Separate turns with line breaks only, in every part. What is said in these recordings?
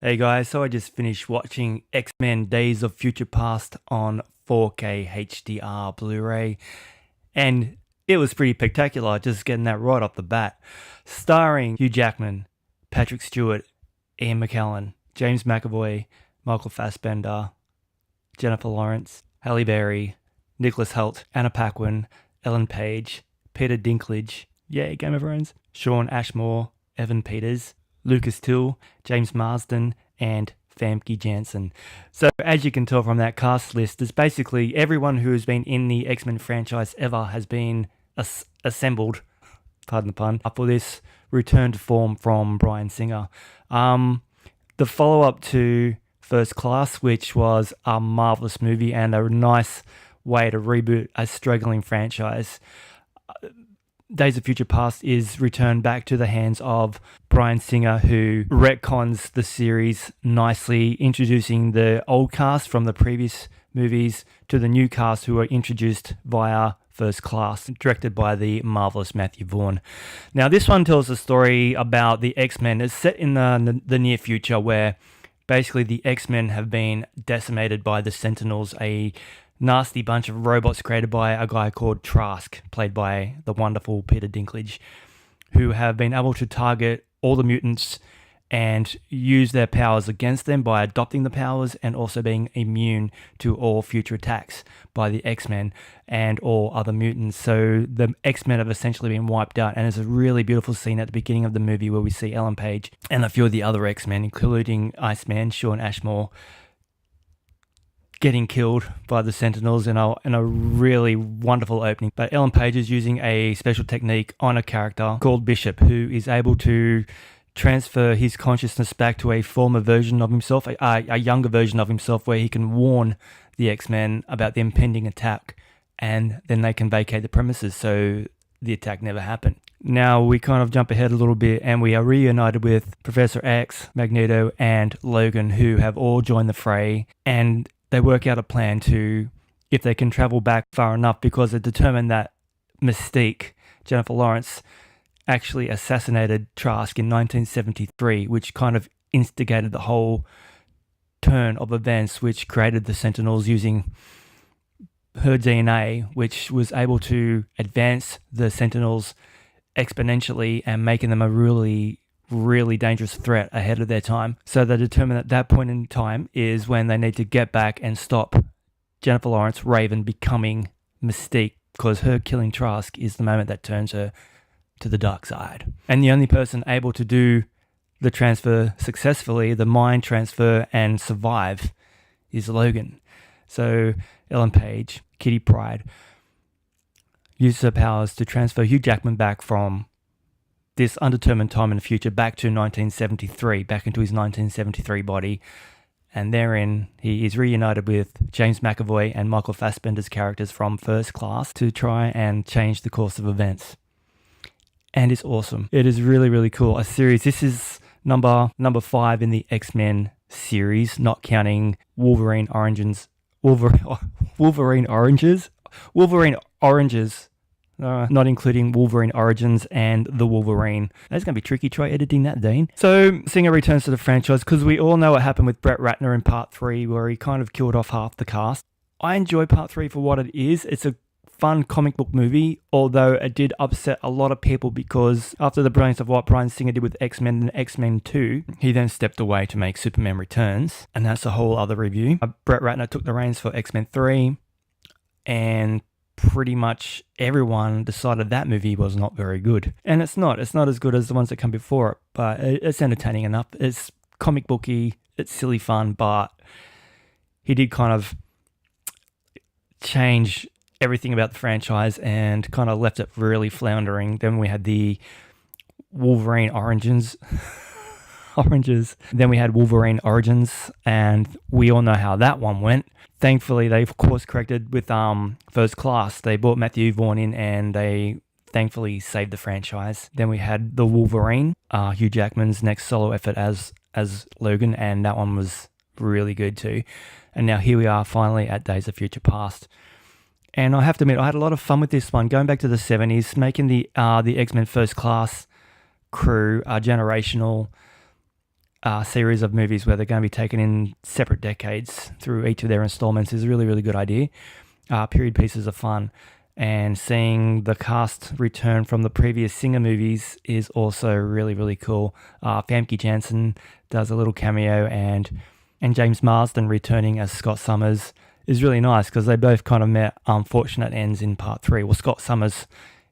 Hey guys, so I just finished watching X-Men Days of Future Past on 4K HDR Blu-ray, and it was pretty spectacular, just getting that right off the bat. Starring Hugh Jackman, Patrick Stewart, Ian McKellen, James McAvoy, Michael Fassbender, Jennifer Lawrence, Halle Berry, Nicholas Hoult, Anna Paquin, Ellen Page, Peter Dinklage, yay, Game of Thrones, Shawn Ashmore, Evan Peters, Lucas Till, James Marsden, and Famke Janssen. So as you can tell from that cast list, it's basically everyone who has been in the X-Men franchise ever has been assembled, pardon the pun, for this return to form from Bryan Singer. The follow-up to First Class, which was a marvelous movie and a nice way to reboot a struggling franchise. Days of Future Past is returned back to the hands of Bryan Singer, who retcons the series nicely, introducing the old cast from the previous movies to the new cast who are introduced via First Class, directed by the marvelous Matthew Vaughn. Now, this one tells a story about the X-Men. It's set in the near future where basically the X-Men have been decimated by the Sentinels, a nasty bunch of robots created by a guy called Trask, played by the wonderful Peter Dinklage, who have been able to target all the mutants and use their powers against them by adopting the powers and also being immune to all future attacks by the X-Men and all other mutants. So the X-Men have essentially been wiped out, and there's a really beautiful scene at the beginning of the movie where we see Ellen Page and a few of the other X-Men, including Iceman, Shawn Ashmore, getting killed by the Sentinels in a really wonderful opening. But Ellen Page is using a special technique on a character called Bishop, who is able to transfer his consciousness back to a former version of himself, a younger version of himself, where he can warn the X-Men about the impending attack, and then they can vacate the premises so the attack never happened. Now we kind of jump ahead a little bit and we are reunited with Professor X, Magneto, and Logan, who have all joined the fray, and they work out a plan to, if they can travel back far enough, because they determined that Mystique, Jennifer Lawrence, actually assassinated Trask in 1973, which kind of instigated the whole turn of events, which created the Sentinels using her DNA, which was able to advance the Sentinels exponentially and making them a really dangerous threat ahead of their time. So they determined at that point in time is when they need to get back and stop Jennifer Lawrence, Raven, becoming Mystique, because her killing Trask is the moment that turns her to the dark side. And the only person able to do the transfer successfully, the mind transfer, and survive is Logan. So Ellen Page, Kitty Pryde, uses her powers to transfer Hugh Jackman back from this undetermined time in the future back to 1973, back into his 1973 body. And therein, he is reunited with James McAvoy and Michael Fassbender's characters from First Class to try and change the course of events. And it's awesome. It is really cool. A series. This is number 5 in the X-Men series, not counting Wolverine Oranges, not including Wolverine Origins and The Wolverine. That's going to be tricky. Try editing that, Dean. So Singer returns to the franchise because we all know what happened with Brett Ratner in Part 3, where he kind of killed off half the cast. I enjoy Part 3 for what it is. It's a fun comic book movie, although it did upset a lot of people because after the brilliance of what Bryan Singer did with X-Men and X-Men 2, he then stepped away to make Superman Returns, and that's a whole other review. Brett Ratner took the reins for X-Men 3, and pretty much everyone decided that movie was not very good. And it's not as good as the ones that come before it, but it's entertaining enough. It's comic booky, it's silly fun, but he did kind of change everything about the franchise and kind of left it really floundering. Then we had the Wolverine Oranges. Then we had Wolverine Origins, and we all know how that one went. Thankfully, they of course corrected with First Class. They brought Matthew Vaughn in, and they thankfully saved the franchise. Then we had the Wolverine, Hugh Jackman's next solo effort as Logan, and that one was really good too. And now here we are finally at Days of Future Past. And I have to admit, I had a lot of fun with this one, going back to the 70s, making the X-Men First Class crew generational, series of movies where they're going to be taken in separate decades through each of their installments is a really, really good idea. Period pieces are fun. And seeing the cast return from the previous Singer movies is also really, really cool. Famke Janssen does a little cameo, and James Marsden returning as Scott Summers is really nice because they both kind of met unfortunate ends in part 3. Well, Scott Summers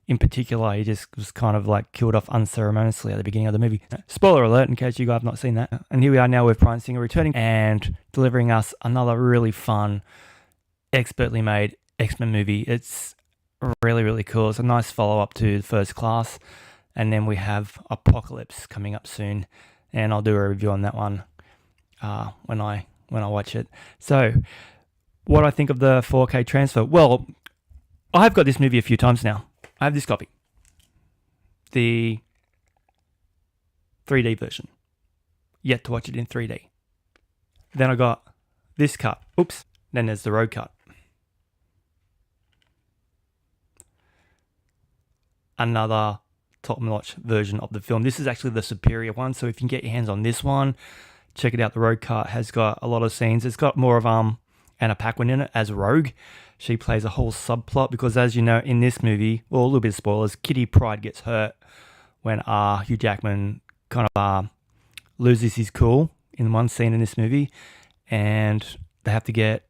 in particular, he just was kind of like killed off unceremoniously at the beginning of the movie. Spoiler alert in case you guys have not seen that. And here we are now with Bryan Singer returning and delivering us another really fun, expertly made X-Men movie. It's really, really cool. It's a nice follow-up to First Class. And then we have Apocalypse coming up soon. And I'll do a review on that one when I watch it. So, what I think of the 4K transfer? Well, I've got this movie a few times now. I have this copy. The 3D version. Yet to watch it in 3D. Then I got this cut. Oops. Then there's the road cut. Another top-notch version of the film. This is actually the superior one, so if you can get your hands on this one, check it out. The road cut has got a lot of scenes. It's got more of Anna Paquin in it as Rogue. She plays a whole subplot because, as you know, in this movie, well, a little bit of spoilers, Kitty Pryde gets hurt when Hugh Jackman kind of loses his cool in one scene in this movie, and they have to get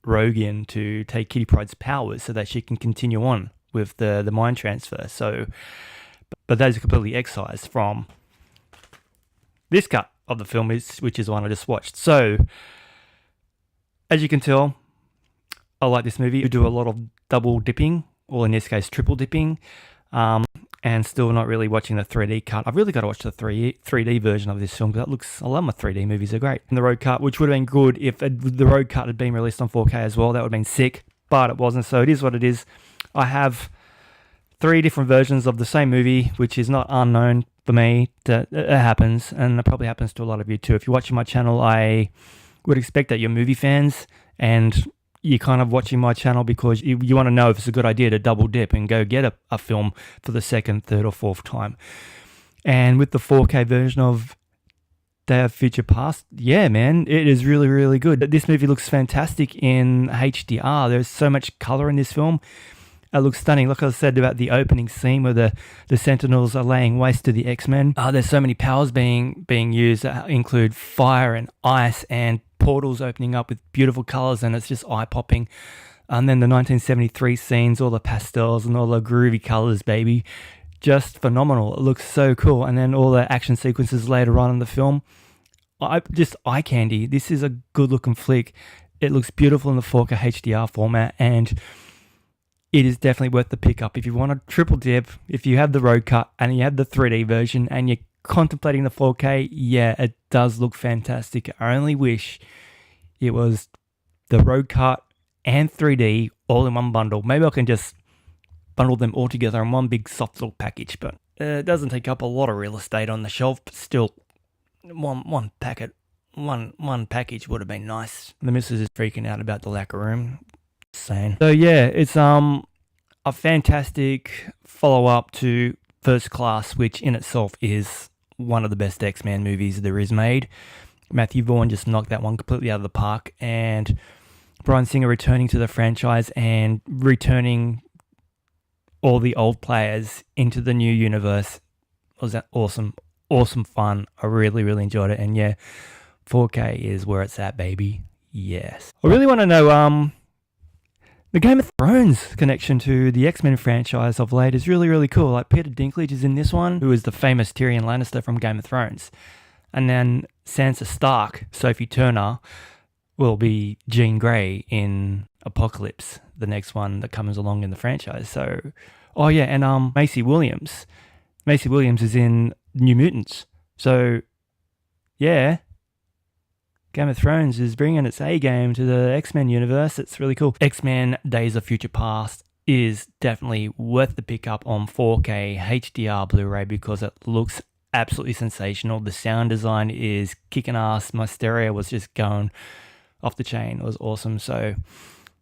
Rogue in to take Kitty Pryde's powers so that she can continue on with the mind transfer. So, but those are completely excised from this cut of the film, which is the one I just watched. So, as you can tell, I like this movie. We do a lot of double dipping, or in this case, triple dipping, and still not really watching the 3D cut. I've really got to watch the 3D version of this film because I love my 3D movies. They're great. And the road cut, which would have been good if the road cut had been released on 4K as well. That would have been sick, but it wasn't. So it is what it is. I have 3 different versions of the same movie, which is not unknown for me. That it happens, and it probably happens to a lot of you too. If you're watching my channel, I would expect that you're movie fans, and you're kind of watching my channel because you want to know if it's a good idea to double dip and go get a film for the second, third, or fourth time. And with the 4K version of Day of Future Past, yeah, man, it is really, really good. This movie looks fantastic in HDR. There's so much color in this film. It looks stunning. Like I said about the opening scene where the Sentinels are laying waste to the X-Men. There's so many powers being used that include fire and ice and portals opening up with beautiful colors, and it's just eye-popping. And then the 1973 scenes, all the pastels and all the groovy colors, baby. Just phenomenal. It looks so cool. And then all the action sequences later on in the film. Just eye candy. This is a good-looking flick. It looks beautiful in the 4K HDR format, and it is definitely worth the pickup. If you want a triple dip, if you have the road cut and you have the 3D version and you're contemplating the 4K, yeah, it does look fantastic. I only wish it was the road cut and 3D all in one bundle. Maybe I can just bundle them all together in one big soft little package, but it doesn't take up a lot of real estate on the shelf, but still, one package would have been nice. The missus is freaking out about the lack of room. Insane. So yeah, it's a fantastic follow-up to First Class, which in itself is one of the best X-Men movies there is made. Matthew Vaughn just knocked that one completely out of the park, and Bryan Singer returning to the franchise and returning all the old players into the new universe was awesome. Awesome fun. I really, really enjoyed it, and yeah, 4K is where it's at, baby. Yes. I really want to know the Game of Thrones connection to the X-Men franchise of late is really, really cool. Like Peter Dinklage is in this one, who is the famous Tyrion Lannister from Game of Thrones. And then Sansa Stark, Sophie Turner, will be Jean Grey in Apocalypse, the next one that comes along in the franchise. So, oh yeah, and Macy Williams. Macy Williams is in New Mutants. So, yeah, Game of Thrones is bringing its A-game to the X-Men universe. It's really cool. X-Men Days of Future Past is definitely worth the pickup on 4K HDR Blu-ray because it looks absolutely sensational. The sound design is kicking ass. My stereo was just going off the chain. It was awesome. So,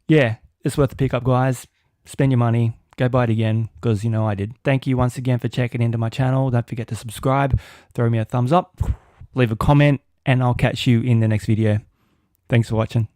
yeah, it's worth the pickup, guys. Spend your money. Go buy it again because you know I did. Thank you once again for checking into my channel. Don't forget to subscribe. Throw me a thumbs up. leave a comment, and I'll catch you in the next video. Thanks for watching.